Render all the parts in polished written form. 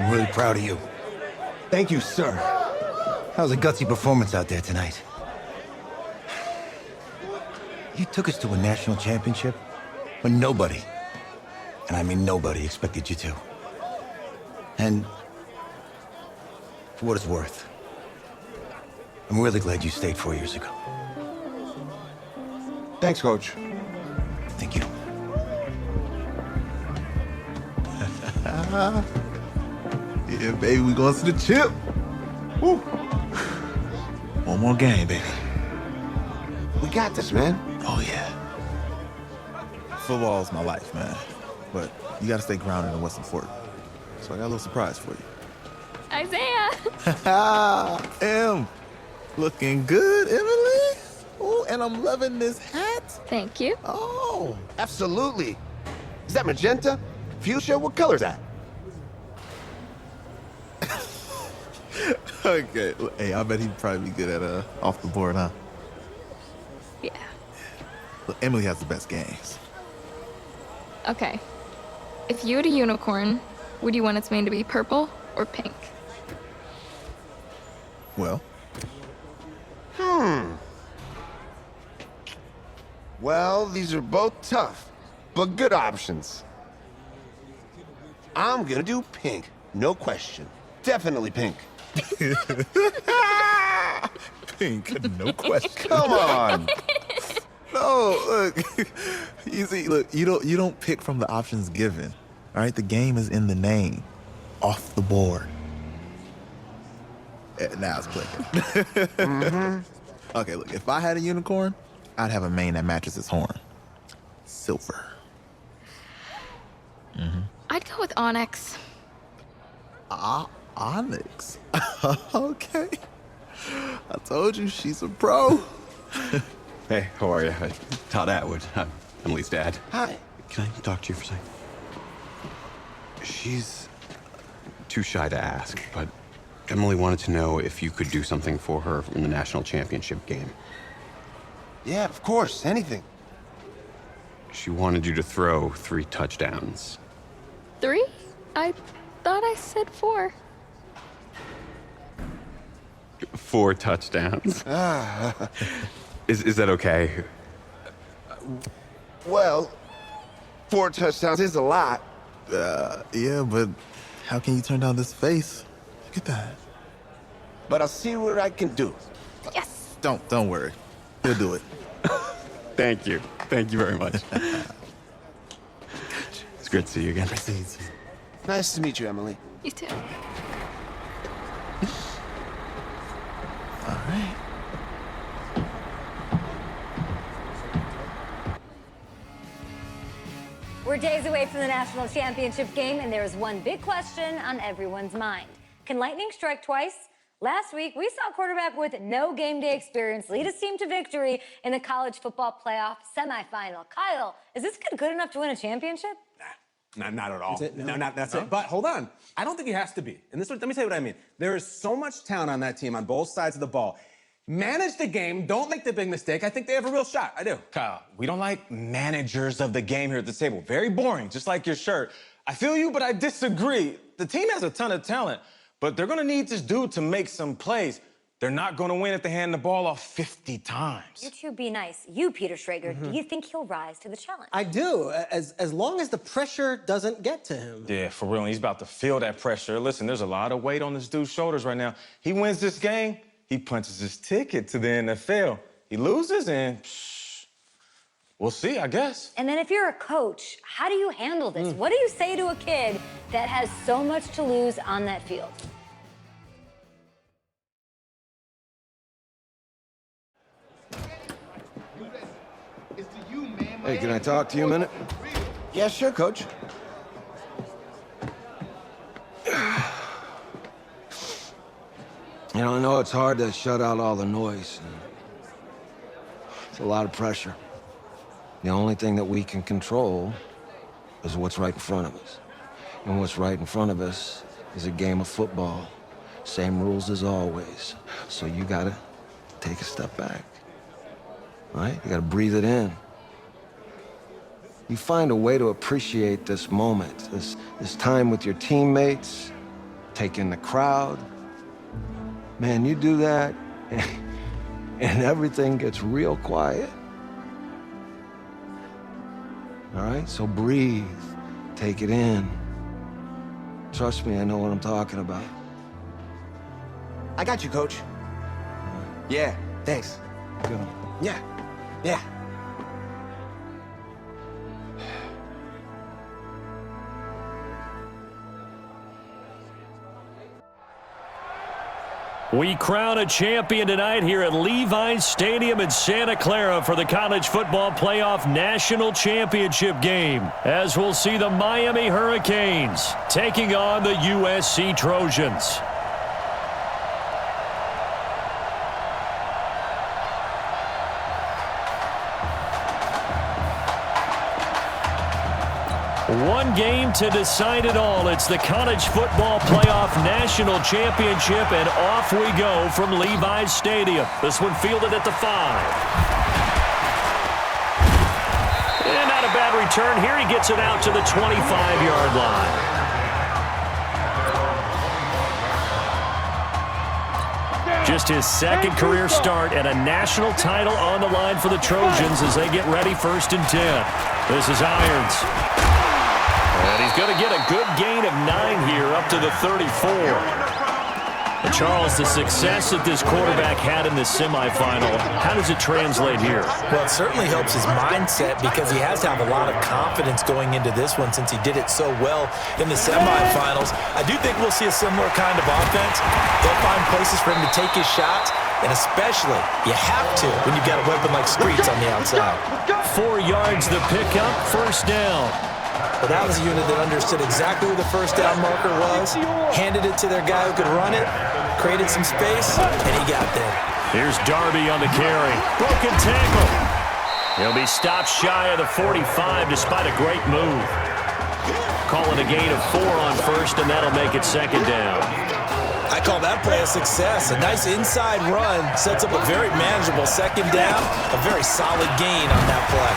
I'm really proud of you. Thank you, sir. That was a gutsy performance out there tonight. You took us to a national championship when nobody, and I mean nobody, expected you to. And for what it's worth, I'm really glad you stayed 4 years ago. Thanks, Coach. Thank you. Yeah, baby, we going to the chip. Woo. One more game, baby. We got this, man. Oh, yeah. Football's my life, man. But you got to stay grounded in what's important. So I got a little surprise for you. Isaiah! Em, looking good, Emily. Oh, and I'm loving this hat. Thank you. Oh. Absolutely. Is that magenta? Fuchsia? What color's that? Okay. Hey, I bet he'd probably be good at off the board, huh? Yeah. Look, Emily has the best games. Okay. If you had a unicorn, would you want its mane to be purple or pink? Well, Well, these are both tough, but good options. I'm gonna do pink. No question. Definitely pink. pink, no question. Come on. No, look. You see, look, you don't pick from the options given. All right, the game is in the name. Off the board. Now it's clicking. Okay, look, if I had a unicorn, I'd have a mane that matches its horn. Silver. I'd go with onyx. Onyx. Okay. I told you, she's a pro. Hey, how are you? Todd Atwood. I'm Emily's dad. Hi. Can I talk to you for a second? She's too shy to ask, but Emily wanted to know if you could do something for her in the national championship game. Yeah, of course. Anything. She wanted you to throw 3 touchdowns. 3? I thought I said 4. 4 touchdowns. Is that okay? Well, 4 touchdowns is a lot. Yeah, but how can you turn down this face? Look at that. But I'll see what I can do. Yes! Don't worry. He'll do it. Thank you. Thank you very much. It's great to see you again. Nice to meet you, Emily. You too. All right. We're days away from the national championship game, and there is one big question on everyone's mind. Can lightning strike twice? Last week, we saw a quarterback with no game day experience lead his team to victory in the college football playoff semifinal. Kyle, is this kid good enough to win a championship? Not at all. No, That's it. But hold on. I don't think he has to be. And let me tell you what I mean. There is so much talent on that team on both sides of the ball. Manage the game. Don't make the big mistake. I think they have a real shot. I do. Kyle, we don't like managers of the game here at the table. Very boring, just like your shirt. I feel you, but I disagree. The team has a ton of talent, but they're gonna need this dude to make some plays. They're not gonna win if they hand the ball off 50 times. You two be nice. You, Peter Schrager, do you think he'll rise to the challenge? I do, as long as the pressure doesn't get to him. Yeah, for real, and he's about to feel that pressure. Listen, there's a lot of weight on this dude's shoulders right now. He wins this game, he punches his ticket to the NFL. He loses, and we'll see, I guess. And then if you're a coach, how do you handle this? What do you say to a kid that has so much to lose on that field? Hey, can I talk to you a minute? Yeah, sure, Coach. You know, I know it's hard to shut out all the noise. It's a lot of pressure. The only thing that we can control is what's right in front of us. And what's right in front of us is a game of football. Same rules as always. So you gotta take a step back. All right? You gotta breathe it in. You find a way to appreciate this moment, this time with your teammates, take in the crowd. Man, you do that, and everything gets real quiet. All right, so breathe, take it in. Trust me, I know what I'm talking about. I got you, Coach. Yeah, thanks. Good. Yeah, yeah. We crown a champion tonight here at Levi's Stadium in Santa Clara for the College Football Playoff National Championship game, as we'll see the Miami Hurricanes taking on the USC Trojans. One game to decide it all. It's the College Football Playoff National Championship, and off we go from Levi's Stadium. This one fielded at the 5. And not a bad return here. He gets it out to the 25-yard line. Just his second career start and a national title on the line for the Trojans as they get ready 1st and 10. This is Irons. And he's going to get a good gain of 9 here up to the 34. And Charles, the success that this quarterback had in this semifinal, how does it translate here? Well, it certainly helps his mindset because he has to have a lot of confidence going into this one since he did it so well in the semifinals. I do think we'll see a similar kind of offense. They'll find places for him to take his shots, and especially, you have to when you've got a weapon like Streets on the outside. 4 yards the pickup, 1st down. But that was a unit that understood exactly where the 1st down marker was, handed it to their guy who could run it, created some space, and he got there. Here's Darby on the carry. Broken tackle. He'll be stopped shy of the 45 despite a great move. Calling a gain of 4 on 1st, and that'll make it 2nd down. I call that play a success. A nice inside run sets up a very manageable 2nd down, a very solid gain on that play.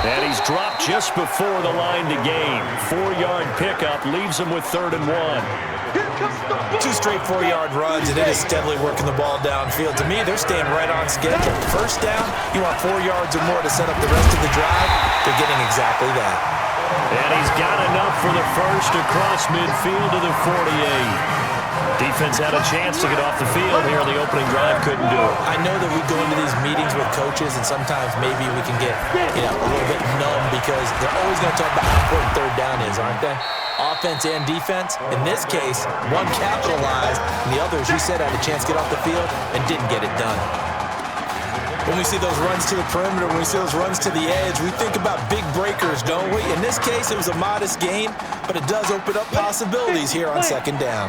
And he's dropped just before the line to gain. 4-yard pickup leaves him with 3rd and 1. 2 straight 4-yard runs, and it is steadily working the ball downfield. To me, they're staying right on schedule. 1st down, you want 4 yards or more to set up the rest of the drive. They're getting exactly that. And he's got enough for the 1st across midfield to the 48. Defense had a chance to get off the field here. The opening drive couldn't do it. I know that we go into these meetings with coaches, and sometimes maybe we can get a little bit numb because they're always going to talk about how important 3rd down is, aren't they? Offense and defense. In this case, one capitalized, and the other, as you said, had a chance to get off the field and didn't get it done. When we see those runs to the perimeter, when we see those runs to the edge, we think about big breakers, don't we? In this case, it was a modest gain, but it does open up possibilities here on 2nd down.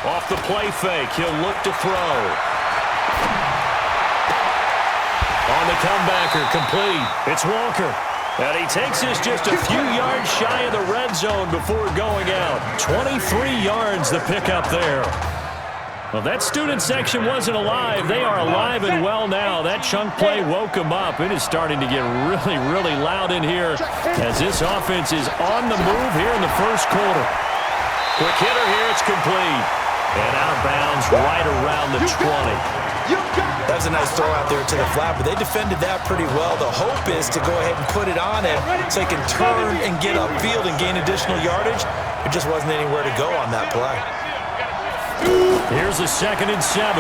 Off the play fake, he'll look to throw. On the comebacker, complete. It's Walker. And he takes this just a few yards shy of the red zone before going out. 23 yards the pickup there. Well, that student section wasn't alive. They are alive and well now. That chunk play woke them up. It is starting to get really, really loud in here as this offense is on the move here in the 1st quarter. Quick hitter here, it's complete. And out of bounds right around the 20. That was a nice throw out there to the flat, but they defended that pretty well. The hope is to go ahead and put it on him so he can turn and get upfield and gain additional yardage. There just wasn't anywhere to go on that play. Here's a 2nd and 7.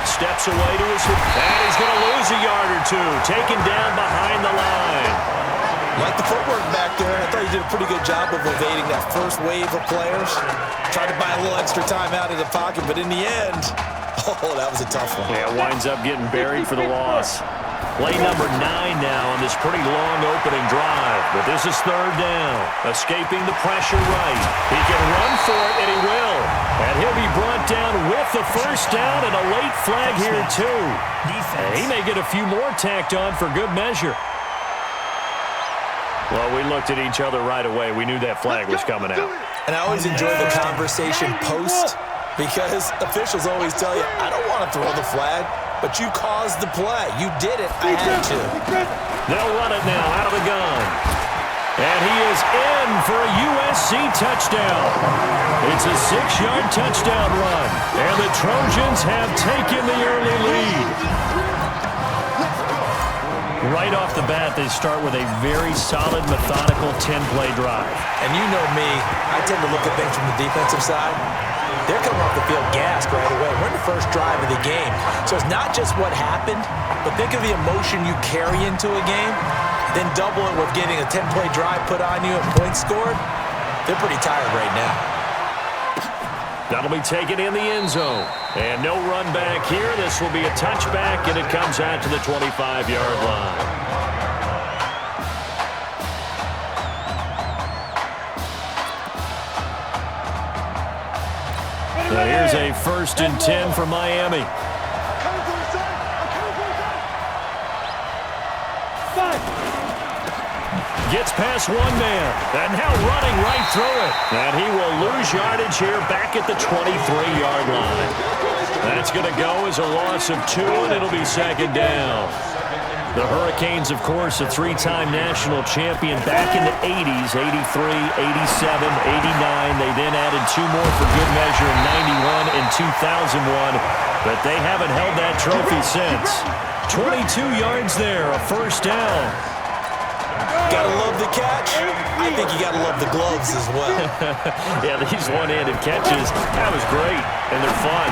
Steps away to his feet, and he's going to lose a yard or 2. Taken down behind the line. Like the footwork back there, I thought he did a pretty good job of evading that first wave of players. Tried to buy a little extra time out of the pocket, but in the end, oh, that was a tough one. Yeah, winds up getting buried for the loss. Play number 9 now on this pretty long opening drive. But this is 3rd down. Escaping the pressure right. He can run for it, and he will. And he'll be brought down with the 1st down and a late flag here, too. And he may get a few more tacked on for good measure. Well, we looked at each other right away. We knew that flag was coming out. And I always enjoy the conversation post because officials always tell you, I don't want to throw the flag, but you caused the play. You did it. I had to. They'll run it now out of the gun. And he is in for a USC touchdown. It's a 6-yard touchdown run. And the Trojans have taken the early lead. Right off the bat, they start with a very solid, methodical 10-play drive. And you know me, I tend to look at things from the defensive side. They're coming off the field gassed right away. We're in the first drive of the game. So it's not just what happened, but think of the emotion you carry into a game, then double it with getting a 10-play drive put on you and points scored. They're pretty tired right now. That'll be taken in the end zone. And no run back here. This will be a touchback, and it comes out to the 25-yard line. Now here's a 1st and 10 for Miami. Gets past one man, and now running right through it. And he will lose yardage here back at the 23-yard line. That's going to go as a loss of 2, and it'll be 2nd down. The Hurricanes, of course, a 3-time national champion back in the 80s, 83, 87, 89. They then added 2 more for good measure in 91 and 2001, but they haven't held that trophy since. 22 yards there, a 1st down. Gotta love the catch. I think you gotta love the gloves as well. Yeah, these one-handed catches, that was great, and they're fun.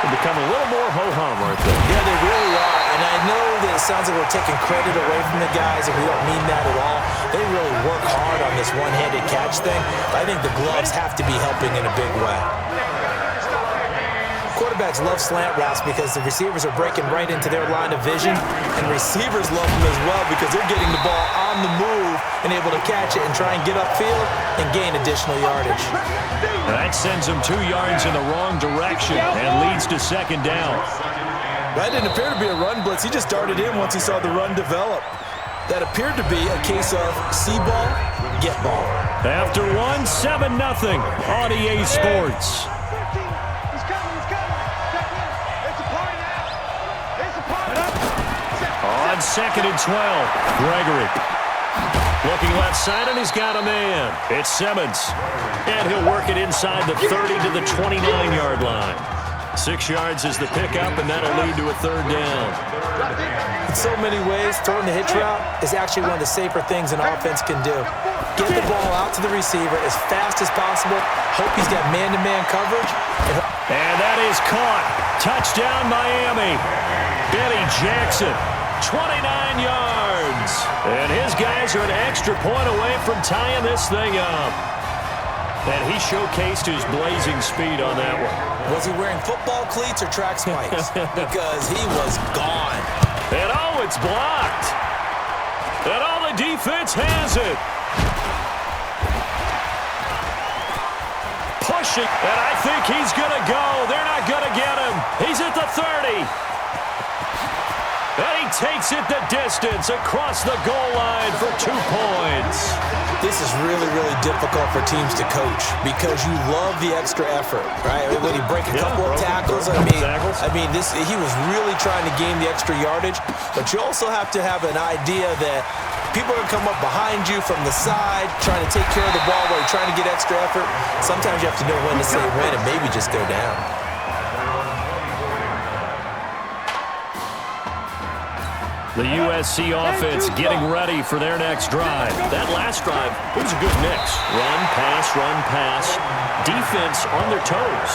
They become a little more ho-hum, aren't they? Yeah, they really are. And I know that it sounds like we're taking credit away from the guys, and we don't mean that at all. They really work hard on this one-handed catch thing. But I think the gloves have to be helping in a big way. Quarterbacks love slant routes because the receivers are breaking right into their line of vision, and receivers love them as well because they're getting the ball on the move and able to catch it and try and get upfield and gain additional yardage. That sends them 2 yards in the wrong direction and leads to 2nd down. That didn't appear to be a run blitz. He just darted in once he saw the run develop. That appeared to be a case of see ball, get ball. After 1, 7-0 on EA Sports. On 2nd and 12, Gregory. Looking left side, and he's got a man. It's Simmons. And he'll work it inside the 30 to the 29-yard line. 6 yards is the pickup, and that'll lead to a 3rd down. In so many ways, throwing the hitch route is actually one of the safer things an offense can do. Get the ball out to the receiver as fast as possible. Hope he's got man-to-man coverage. And that is caught. Touchdown, Miami. Benny Jackson, 29 yards. And his guys are an extra point away from tying this thing up. And he showcased his blazing speed on that one. Was he wearing football cleats or track spikes? Because he was gone. And oh, it's blocked. And all the defense has it. Pushing, and I think he's going to go. They're not going to get him. He's at the 30. And he takes it the distance across the goal line for 2 points. This is really, really difficult for teams to coach because you love the extra effort, right? When you break a couple of tackles, he was really trying to gain the extra yardage, but you also have to have an idea that people are going to come up behind you from the side, trying to take care of the ball while you're trying to get extra effort. Sometimes you have to know when to say when and maybe just go down. The USC offense getting ready for their next drive. That last drive, it was a good mix. Run, pass, defense on their toes.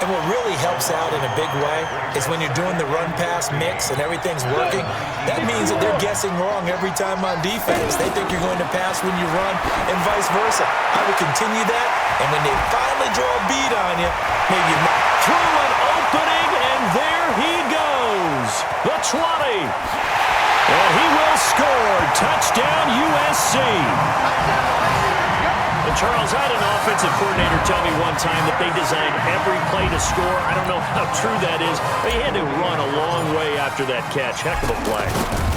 And what really helps out in a big way is when you're doing the run-pass mix and everything's working, that means that they're guessing wrong every time on defense. They think you're going to pass when you run and vice versa. I would continue that, and when they finally draw a bead on you, maybe you might. Through an opening, and there he goes. The 20. And he will score. Touchdown, USC. And Charles, I had an offensive coordinator tell me one time that they designed every play to score. I don't know how true that is, but he had to run a long way after that catch. Heck of a play.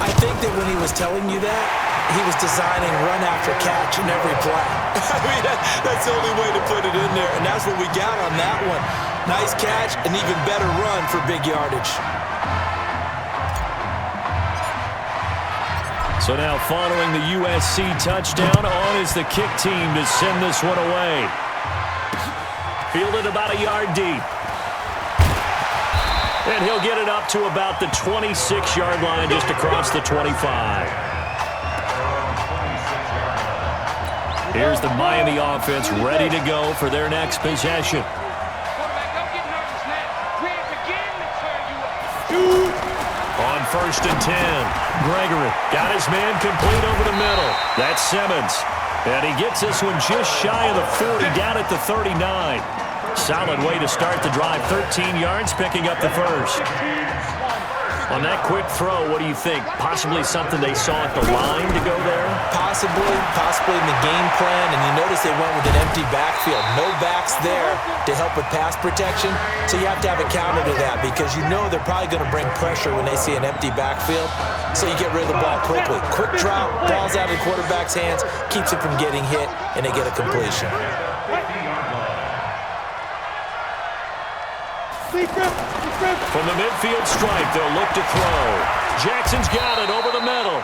I think that when he was telling you that, he was designing run after catch in every play. I mean, that's the only way to put it in there, and that's what we got on that one. Nice catch, an even better run for big yardage. So now following the USC touchdown, on is the kick team to send this one away. Fielded about a yard deep. And he'll get it up to about the 26-yard line just across the 25. Here's the Miami offense ready to go for their next possession. On 1st and 10, Gregory got his man complete over the middle. That's Simmons. And he gets this one just shy of the 40, down at the 39. Solid way to start the drive. 13 yards, picking up the first. On that quick throw, what do you think? Possibly something they saw at the line to go there? Possibly in the game plan, and you notice they went with an empty backfield. No backs there to help with pass protection, so you have to have a counter to that because you know they're probably going to bring pressure when they see an empty backfield, so you get rid of the ball quickly. Quick drop, ball's out of the quarterback's hands, keeps it from getting hit, and they get a completion. From the midfield stripe, they'll look to throw. Jackson's got it over the middle.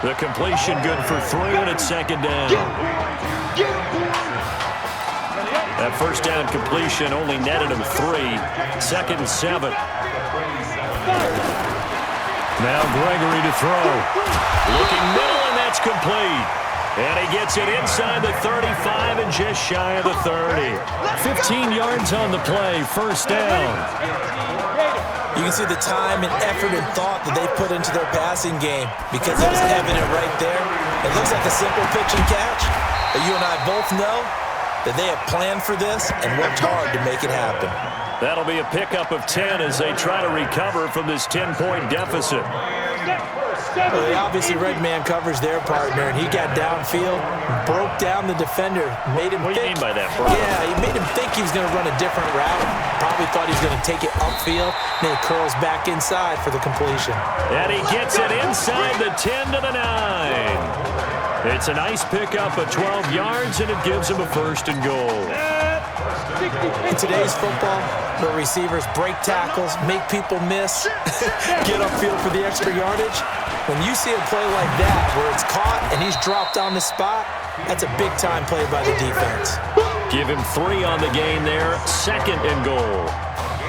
The completion good for 3, and it's 2nd down. That first down completion only netted him 3. 2nd and 7. Now Gregory to throw. Looking middle, and that's complete. And he gets it inside the 35 and just shy of the 30. 15 yards on the play, 1st down. You can see the time and effort and thought that they put into their passing game because it was evident right there. It looks like a simple pitch and catch, but you and I both know that they have planned for this and worked hard to make it happen. That'll be a pickup of 10 as they try to recover from this 10-point deficit. Well, they obviously red man coverage their partner, and he got downfield, broke down the defender, made him think. What do you mean by that, bro? Yeah, he made him think he was going to run a different route. Probably thought he was going to take it upfield, and then it curls back inside for the completion. And he gets it inside the 10 to the 9. It's a nice pickup of 12 yards, and it gives him a 1st and goal. In today's football, where receivers break tackles, make people miss, get upfield for the extra yardage, when you see a play like that where it's caught and he's dropped on the spot, that's a big-time play by the defense. Give him 3 on the game there, 2nd and goal.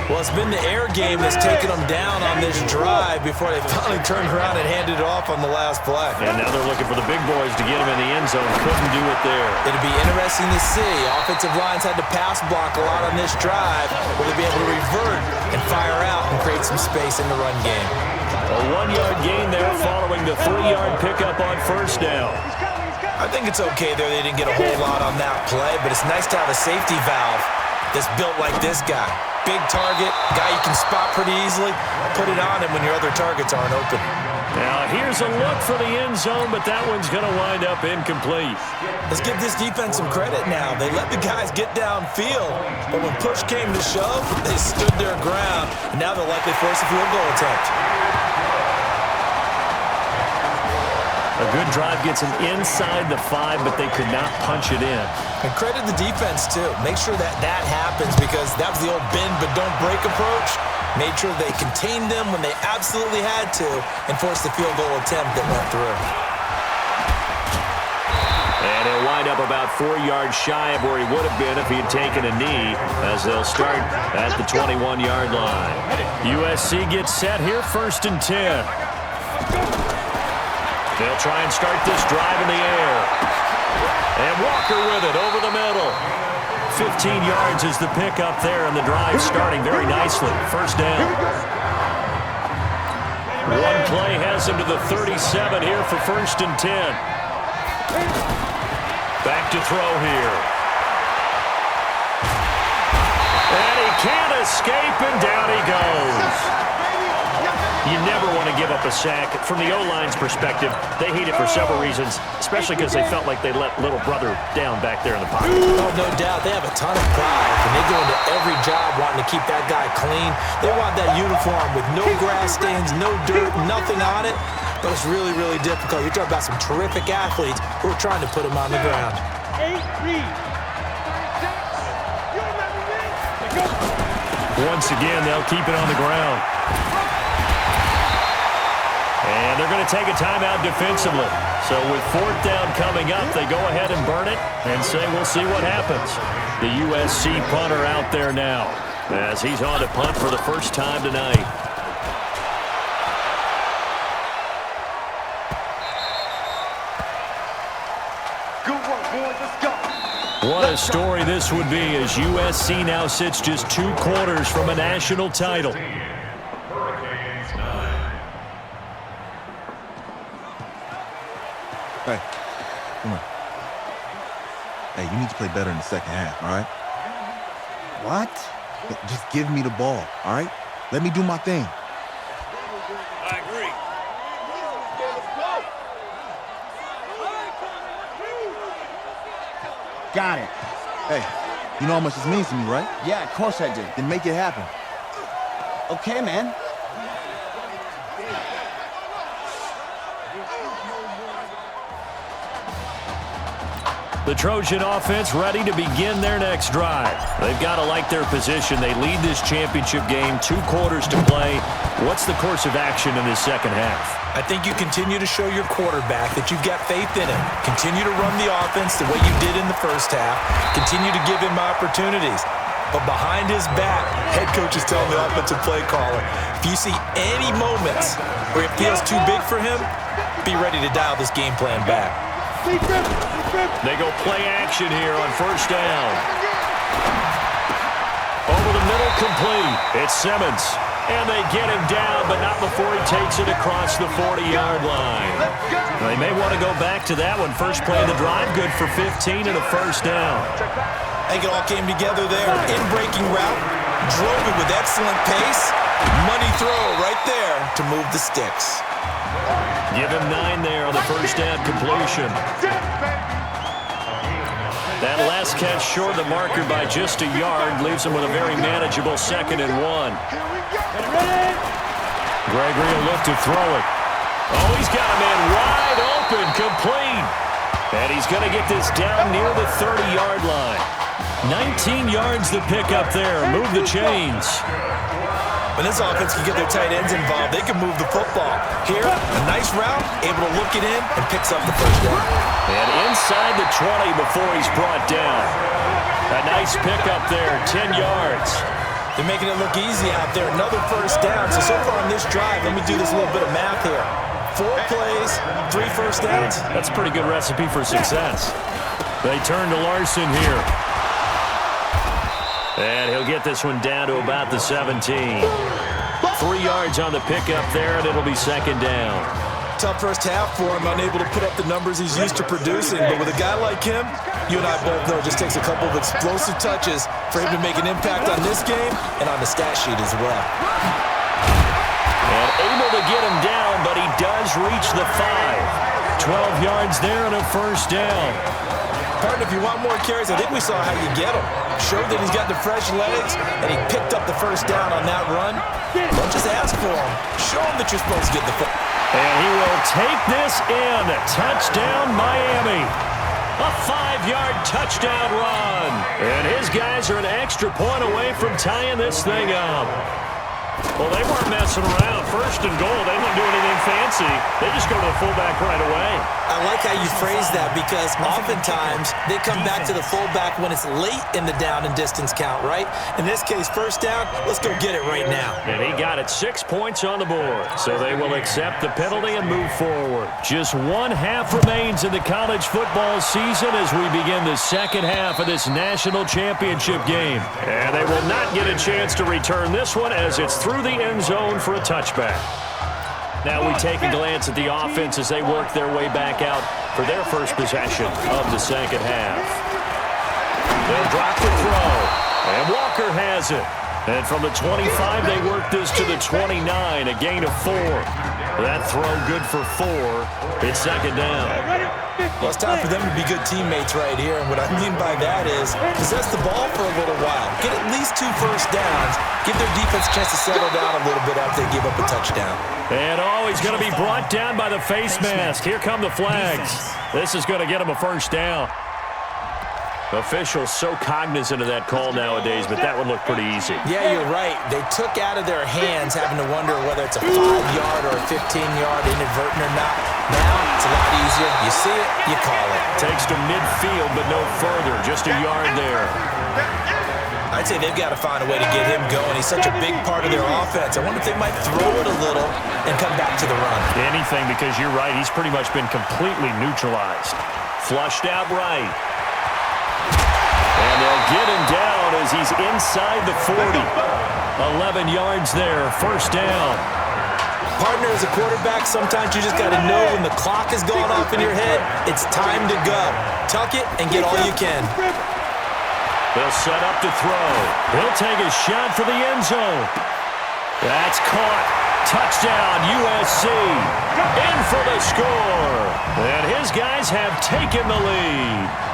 Well, it's been the air game that's taken them down on this drive before they finally turned around and handed it off on the last play. And now they're looking for the big boys to get him in the end zone. Couldn't do it there. It'll be interesting to see. Offensive lines had to pass block a lot on this drive. Will they be able to revert and fire out and create some space in the run game? A 1-yard gain there following the 3-yard pickup on 1st down. I think it's okay there. They didn't get a whole lot on that play, but it's nice to have a safety valve that's built like this guy. Big target, guy you can spot pretty easily. Put it on him when your other targets aren't open. Now here's a look for the end zone, but that one's going to wind up incomplete. Let's give this defense some credit now. They let the guys get downfield, but when push came to shove, they stood their ground, and now they'll likely force a field goal attempt. A good drive gets them inside the 5, but they could not punch it in. And credit the defense, too. Make sure that that happens because that was the old bend but don't break approach. Made sure they contained them when they absolutely had to and forced the field goal attempt that went through. And he'll wind up about 4 yards shy of where he would have been if he had taken a knee as they'll start at the 21-yard line. USC gets set here, 1st and 10. They'll try and start this drive in the air. And Walker with it over the middle. 15 yards is the pickup there, and the drive starting very nicely. 1st down. One play has him to the 37 here for 1st and 10. Back to throw here. And he can't escape, and down he goes. You never want to give up a sack. From the O-line's perspective, they hate it for several reasons, especially because they felt like they let little brother down back there in the pocket. Oh, no doubt. They have a ton of pride, and they go into every job wanting to keep that guy clean. They want that uniform with no grass stains, no dirt, nothing on it. But it's really, really difficult. You're talking about some terrific athletes who are trying to put him on the ground. Once again, they'll keep it on the ground. And they're going to take a timeout defensively. So with fourth down coming up, they go ahead and burn it and say we'll see what happens. The USC punter out there now as he's on to punt for the first time tonight. What a story this would be as USC now sits just 2 quarters from a national title. Hey, come on. Hey, you need to play better in the second half, all right? What? Just give me the ball, all right? Let me do my thing. I agree. Got it. Hey, you know how much this means to me, right? Yeah, of course I do. Then make it happen. Okay, man. The Trojan offense ready to begin their next drive. They've got to like their position. They lead this championship game, 2 quarters to play. What's the course of action in this second half? I think you continue to show your quarterback that you've got faith in him. Continue to run the offense the way you did in the first half. Continue to give him opportunities. But behind his back, head coach is telling the offensive play caller, if you see any moments where it feels too big for him, be ready to dial this game plan back. They go play action here on first down. Over the middle, complete. It's Simmons. And they get him down, but not before he takes it across the 40-yard line. They may want to go back to that one. First play of the drive, good for 15 and a first down. I think it all came together there. In-breaking route, drove it with excellent pace. Money throw right there to move the sticks. Give him 9 there on the first down completion. That last catch short of the marker by just a yard leaves him with a very manageable 2nd and 1. Gregory will look to throw it. Oh, he's got a man wide open, complete. And he's going to get this down near the 30-yard line. 19 yards to pick up there. Move the chains. When this offense can get their tight ends involved, they can move the football. Here, a nice route, able to look it in, and picks up the first down. And inside the 20 before he's brought down. A nice pickup there, 10 yards. They're making it look easy out there. Another first down. So far on this drive, let me do this little bit of math here. 4 plays, 3 first downs. That's a pretty good recipe for success. They turn to Larson here. And he'll get this one down to about the 17. 3 yards on the pickup there, and it'll be 2nd down. Tough first half for him, unable to put up the numbers he's used to producing. But with a guy like him, you and I both know it just takes a couple of explosive touches for him to make an impact on this game and on the stat sheet as well. And able to get him down, but he does reach the 5. 12 yards there and a first down. Partner, if you want more carries, I think we saw how you get him. Showed that he's got the fresh legs, and he picked up the first down on that run. Don't just ask for him. Show him that you're supposed to get the foot. And he will take this in. Touchdown, Miami. A 5-yard touchdown run. And his guys are an extra point away from tying this thing up. Well, they weren't messing around. First and goal, they didn't do anything fancy. They just go to the fullback right away. I like how you phrase that because oftentimes they come back to the fullback when it's late in the down and distance count, right? In this case, first down, let's go get it right now. And he got it 6 points on the board. So they will accept the penalty and move forward. Just 1 half remains in the college football season as we begin the second half of this national championship game. And they will not get a chance to return this one as it's through the end zone for a touchback. Now we take a glance at the offense as they work their way back out for their first possession of the second half. They'll drop the throw, and Walker has it. And from the 25, they work this to the 29, a gain of 4. That throw good for 4. It's 2nd down. Well, it's time for them to be good teammates right here. And what I mean by that is possess the ball for a little while. Get at least 2 first downs. Give their defense a chance to settle down a little bit after they give up a touchdown. And he's going to be brought down by the face mask. Here come the flags. This is going to get him a first down. Officials so cognizant of that call nowadays, but that one looked pretty easy. Yeah, you're right. They took out of their hands having to wonder whether it's a 5-yard or a 15-yard inadvertent or not. Now, it's a lot easier. You see it, you call it. Takes to midfield, but no further. Just a yard there. I'd say they've got to find a way to get him going. He's such a big part of their offense. I wonder if they might throw it a little and come back to the run. Anything, because you're right. He's pretty much been completely neutralized. Flushed out right. And they'll get him down as he's inside the 40. 11 yards there, first down. Partner, as a quarterback, sometimes you just got to know when the clock is going off in your head, it's time to go. Tuck it and get all you can. They'll set up to throw. He'll take a shot for the end zone. That's caught. Touchdown, USC. In for the score. And his guys have taken the lead.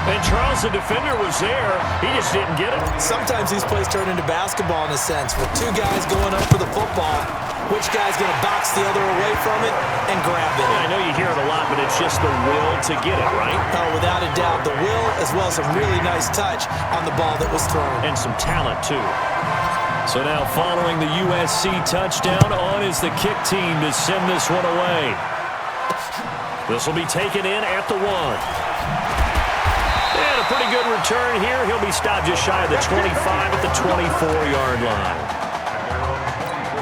And Charles, the defender, was there. He just didn't get it. Sometimes these plays turn into basketball in a sense. With two guys going up for the football, which guy's going to box the other away from it and grab it? Yeah, I know you hear it a lot, but it's just the will to get it, right? Oh, without a doubt. The will, as well as a really nice touch on the ball that was thrown. And some talent, too. So now following the USC touchdown, on is the kick team to send this one away. This will be taken in at the 1. And a pretty good return here. He'll be stopped just shy of the 25 at the 24-yard line.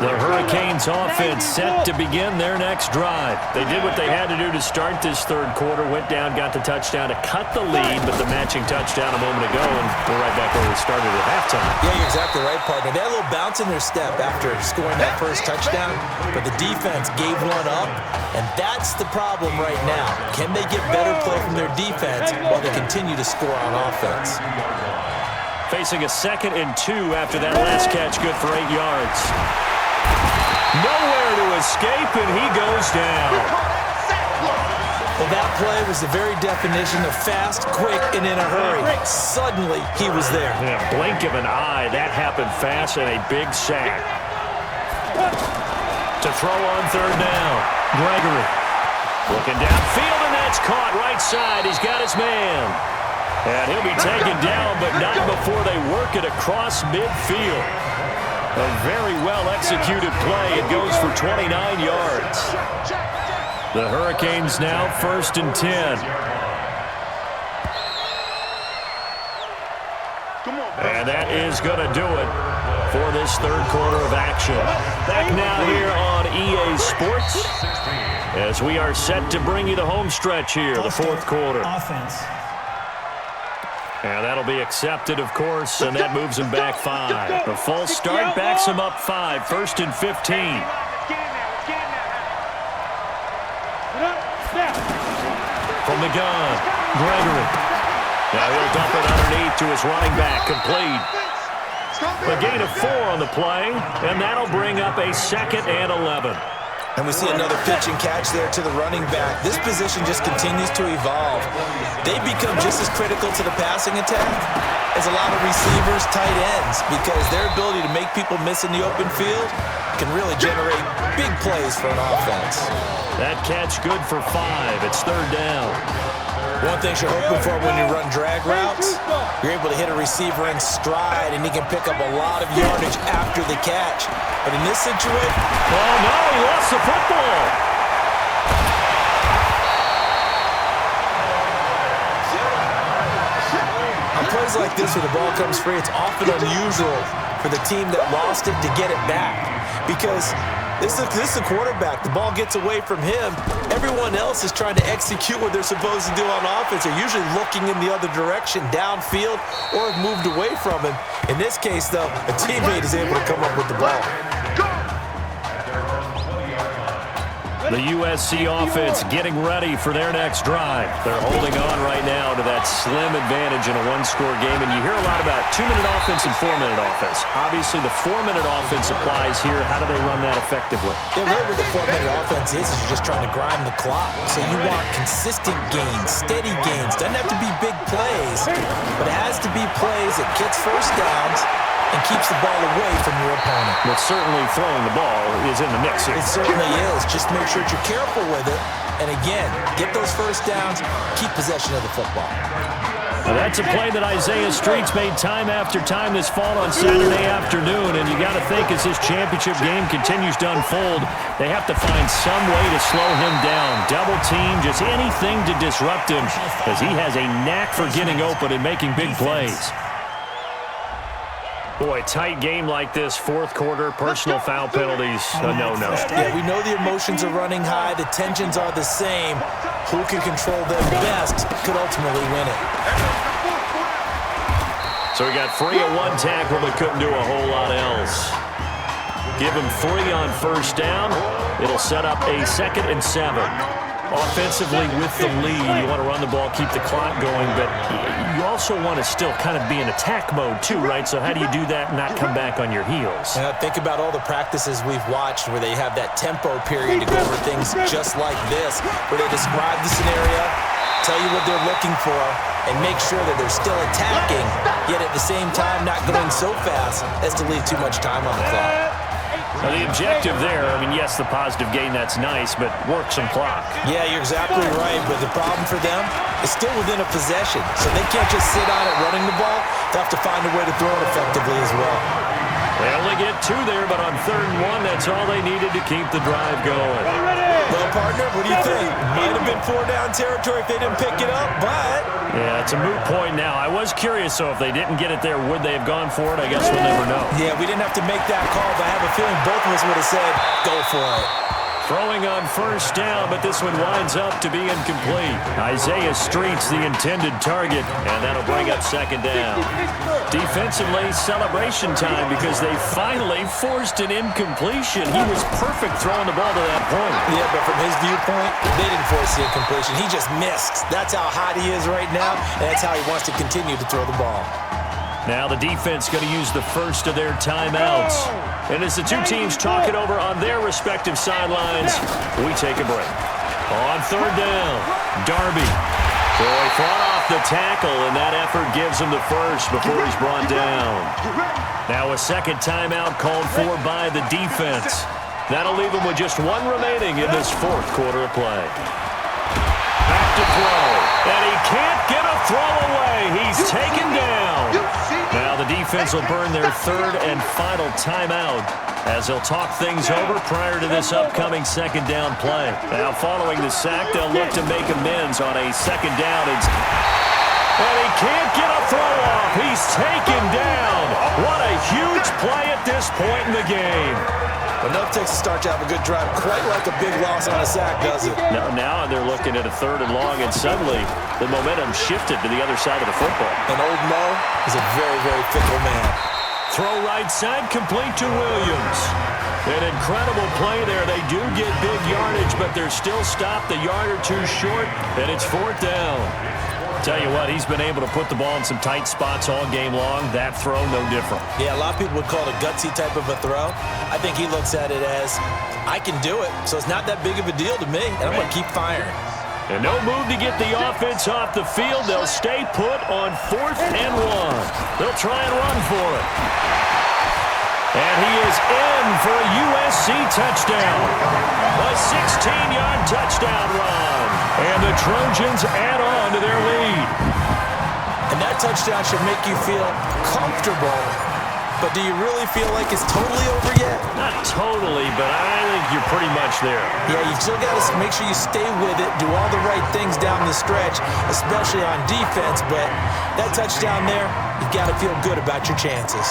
The Hurricanes offense set to begin their next drive. They did what they had to do to start this third quarter, went down, got the touchdown to cut the lead, but the matching touchdown a moment ago, and we're right back where we started at halftime. Yeah, you're exactly right, partner. They had a little bounce in their step after scoring that first touchdown, but the defense gave one up, and that's the problem right now. Can they get better play from their defense while they continue to score on offense? Facing a 2nd and 2 after that last catch, good for 8 yards. Nowhere to escape, and he goes down. Well, that play was the very definition of fast, quick, and in a hurry. Suddenly, he was there. Yeah, blink of an eye. That happened fast and a big sack. To throw on third down, Gregory. Looking downfield, and that's caught right side. He's got his man. And he'll be taken down, but not before they work it across midfield. A very well-executed play. It goes for 29 yards. The Hurricanes now 1st and 10. And that is going to do it for this third quarter of action. Back now here on EA Sports as we are set to bring you the home stretch here, the fourth quarter. Offense. And that'll be accepted, of course, and that moves him back 5. The false start backs him up 5, 1st and 15. From the gun, Gregory. Now he'll dump it underneath to his running back, complete. A gain of 4 on the play, and that'll bring up a 2nd and 11. And we see another pitch and catch there to the running back. This position just continues to evolve. They become just as critical to the passing attack as a lot of receivers, tight ends, because their ability to make people miss in the open field can really generate big plays for an offense. That catch good for 5. It's third down. One thing you're hoping for when you run drag routes, you're able to hit a receiver in stride, and he can pick up a lot of yardage after the catch. But in this situation... Oh, no, he lost the football. On plays like this where the ball comes free, it's often unusual for the team that lost it to get it back. Because this is a quarterback. The ball gets away from him. Everyone else is trying to execute what they're supposed to do on offense. They're usually looking in the other direction, downfield, or have moved away from him. In this case, though, a teammate is able to come up with the ball. The USC offense getting ready for their next drive. They're holding on right now to that slim advantage in a one-score game, and you hear a lot about 2-minute offense and 4-minute offense. Obviously, the 4-minute offense applies here. How do they run that effectively? Yeah, really what the 4-minute offense is you're just trying to grind the clock. So you want consistent gains, steady gains. Doesn't have to be big plays, but it has to be plays that gets first downs and keeps the ball away from your opponent. But certainly throwing the ball is in the mix here. It certainly is. Just make sure that you're careful with it. And again, get those first downs, keep possession of the football. Now that's a play that Isaiah Streets made time after time this fall on Saturday afternoon, and you got to think as this championship game continues to unfold, they have to find some way to slow him down. Double team, just anything to disrupt him, because he has a knack for getting open and making big plays. Boy, tight game like this, fourth quarter, personal foul penalties, no. Yeah, we know the emotions are running high, the tensions are the same. Who can control them best could ultimately win it. So we got 3 at one tackle, but couldn't do a whole lot else. Give him 3 on first down. It'll set up a 2nd and 7. Offensively with the lead, you want to run the ball, keep the clock going, but you also want to still kind of be in attack mode too, right? So how do you do that and not come back on your heels? Think about all the practices we've watched where they have that tempo period to go over things just like this, where they describe the scenario, tell you what they're looking for, and make sure that they're still attacking, yet at the same time not going so fast as to leave too much time on the clock. Now the objective there, I mean, yes, the positive gain, that's nice, but work some clock. Yeah, you're exactly right, but the problem for them is still within a possession, so they can't just sit on it running the ball. They have to find a way to throw it effectively as well. They only get 2 there, but on 3rd and 1, that's all they needed to keep the drive going. Well, partner, what do you think? Might have been 4-down territory if they didn't pick it up, but... Yeah, it's a moot point now. I was curious, so if they didn't get it there, would they have gone for it? I guess we'll never know. Yeah, we didn't have to make that call, but I have a feeling both of us would have said, go for it. Throwing on first down, but this one winds up to be incomplete. Isaiah Streets, the intended target, and that'll bring up 2nd down. Defensively, celebration time because they finally forced an incompletion. He was perfect throwing the ball to that point. Yeah, but from his viewpoint, they didn't force the incompletion. He just missed. That's how hot he is right now, and that's how he wants to continue to throw the ball. Now the defense going to use the first of their timeouts. And as the two teams talk it over on their respective sidelines, we take a break. On 3rd down, Darby. Boy, fought off the tackle, and that effort gives him the first before he's brought down. Now a 2nd timeout called for by the defense. That'll leave him with just 1 remaining in this 4th quarter of play. Back to throw, and he can't get a throw away. He's taken down. Now the defense will burn their 3rd and final timeout as they'll talk things over prior to this upcoming 2nd down play. Now following the sack, they'll look to make amends on a 2nd down. And he can't get a throw off. He's taken down. What a huge play at this point in the game. Enough takes a start to have a good drive, quite like a big loss on a sack, does it? Now they're looking at a 3rd and long, and suddenly the momentum shifted to the other side of the football. And old Mo is a very, very fickle man. Throw right side, complete to Williams. An incredible play there. They do get big yardage, but they're still stopped a yard or 2 short, and it's 4th down. Tell you what, he's been able to put the ball in some tight spots all game long. That throw, no different. Yeah, a lot of people would call it a gutsy type of a throw. I think he looks at it as, I can do it, so it's not that big of a deal to me, and I'm going to keep firing. And no move to get the offense off the field. They'll stay put on 4th and 1. They'll try and run for it. And he is in for a USC touchdown. A 16-yard touchdown run. And the Trojans add on to their lead. And that touchdown should make you feel comfortable. But do you really feel like it's totally over yet? Not totally, but I think you're pretty much there. Yeah, you've still got to make sure you stay with it, do all the right things down the stretch, especially on defense. But that touchdown there, you've got to feel good about your chances.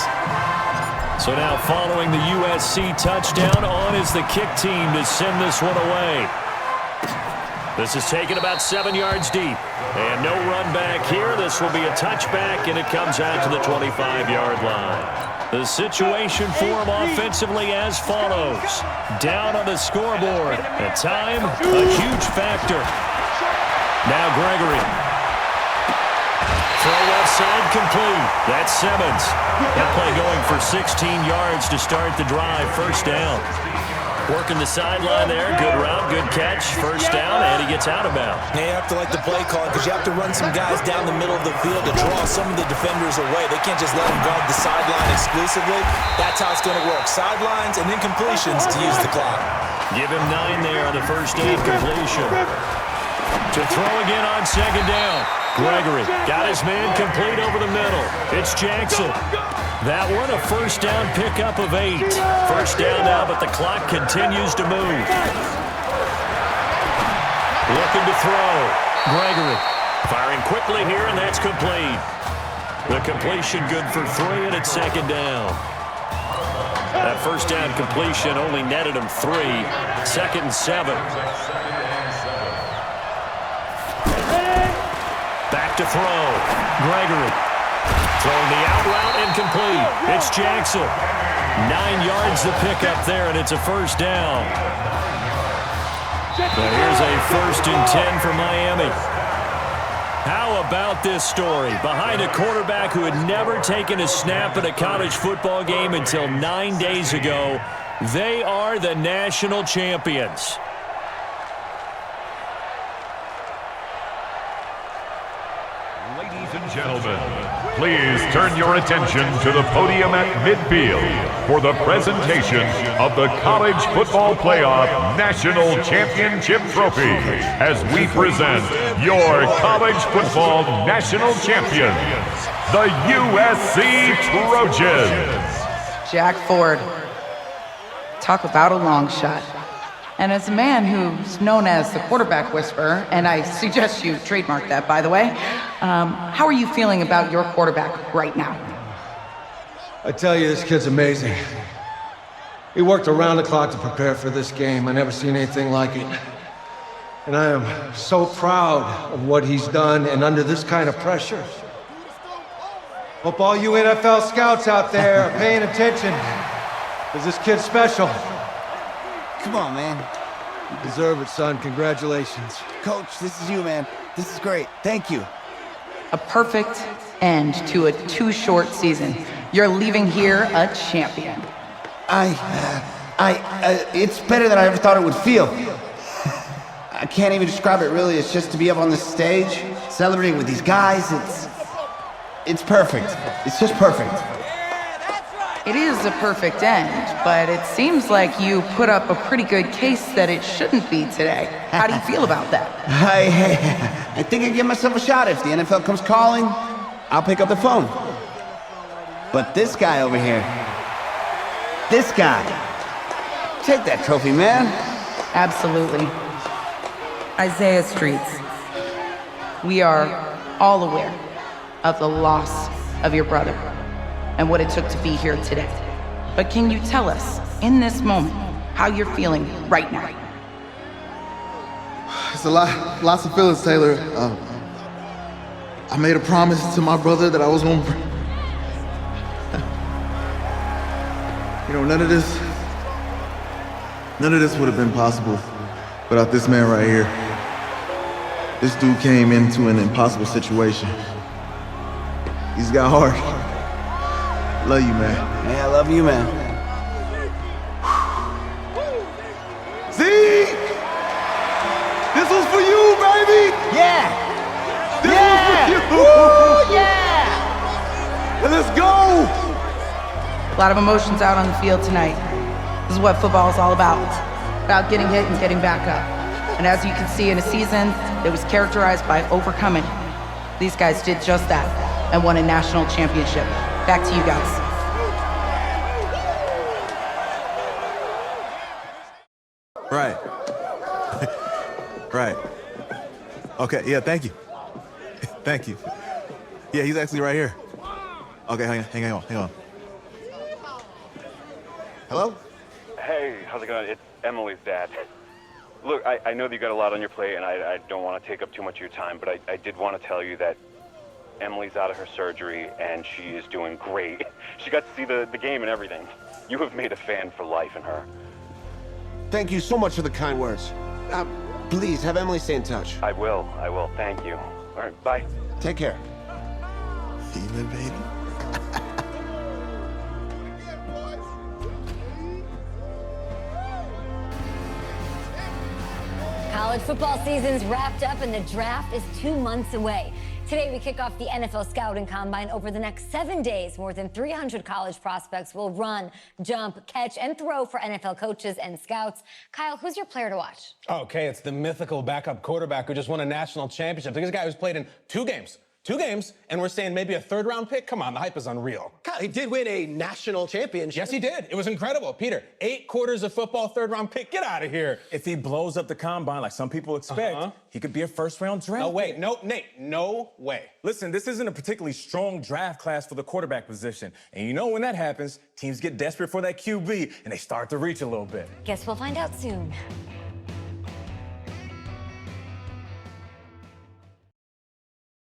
So now following the USC touchdown, on is the kick team to send this one away. This is taken about 7 yards deep. And no run back here. This will be a touchback, and it comes out to the 25-yard line. The situation for him offensively as follows. Down on the scoreboard. At time, a huge factor. Now Gregory. Throw left side complete. That's Simmons. That play going for 16 yards to start the drive. First down. Working the sideline there. Good route, good catch. First down, and he gets out of bounds. Yeah, you have to like the play call because you have to run some guys down the middle of the field to draw some of the defenders away. They can't just let them guard the sideline exclusively. That's how it's going to work. Sidelines and incompletions to use the clock. Give him 9 there on the first down completion. To throw again on 2nd down. Gregory got his man complete over the middle. It's Jackson. That one a first down pickup of 8. First down now, but the clock continues to move. Looking to throw. Gregory firing quickly here, and that's complete. The completion good for 3, and it's second down. That first down completion only netted him 3. Second and 7. Back to throw. Gregory throwing the out route incomplete. It's Jackson. 9 yards the pickup there, and it's a first down. But here's a first and 10 for Miami. How about this story? Behind a quarterback who had never taken a snap at a college football game until 9 days ago, they are the national champions. Ladies and gentlemen, please turn your attention to the podium at midfield for the presentation of the College Football Playoff National Championship Trophy as we present your college football national champions, the USC Trojans. Jack Ford. Talk about a long shot. And as a man who's known as the quarterback whisperer, and I suggest you trademark that, by the way, how are you feeling about your quarterback right now? I tell you, this kid's amazing. He worked around the clock to prepare for this game. I never seen anything like it. And I am so proud of what he's done, and under this kind of pressure. Hope all you NFL scouts out there are paying attention, because this kid's special. Come on, man. You deserve it, son. Congratulations. Coach, this is you, man. This is great. Thank you. A perfect end to a too short season. You're leaving here a champion. It's better than I ever thought it would feel. I can't even describe it, really. It's just to be up on this stage, celebrating with these guys. It's perfect. It's just perfect. It is a perfect end, but it seems like you put up a pretty good case that it shouldn't be today. How do you feel about that? I think I give myself a shot. If the NFL comes calling, I'll pick up the phone. But this guy over here, this guy, take that trophy, man. Absolutely. Isaiah Streets, we are all aware of the loss of your brother and what it took to be here today. But can you tell us, in this moment, how you're feeling right now? It's lots of feelings, Taylor. I made a promise to my brother that I was gonna none of this would have been possible without this man right here. This dude came into an impossible situation. He's got heart. Love you, man. Hey, I love you, man. Zeke! This was for you, baby! Yeah! This was for you! Woo, yeah! Let's go! A lot of emotions out on the field tonight. This is what football is all about getting hit and getting back up. And as you can see, in a season that was characterized by overcoming, these guys did just that and won a national championship. Back to you guys. Right. Right. Okay, yeah, thank you. Thank you. Yeah, he's actually right here. Okay, hang on. Hello? Hey, how's it going? It's Emily's dad. Look, I know that you got a lot on your plate, and I don't want to take up too much of your time, but I did want to tell you that Emily's out of her surgery, and she is doing great. She got to see the game and everything. You have made a fan for life in her. Thank you so much for the kind words. Please, have Emily stay in touch. I will. Thank you. All right, bye. Take care. Even, baby. College football season's wrapped up and the draft is 2 months away. Today, we kick off the NFL Scouting Combine. Over the next 7 days, more than 300 college prospects will run, jump, catch, and throw for NFL coaches and scouts. Kyle, who's your player to watch? Okay, it's the mythical backup quarterback who just won a national championship. This guy who's played in two games, and we're saying maybe a third-round pick? Come on, the hype is unreal. Kyle, he did win a national championship. Yes, he did. It was incredible. Peter, 8 quarters of football, third-round pick. Get out of here. If he blows up the combine like some people expect, he could be a first-round draft No way. pick. No, Nate, no way. Listen, this isn't a particularly strong draft class for the quarterback position. And you know when that happens, teams get desperate for that QB, and they start to reach a little bit. Guess we'll find out soon.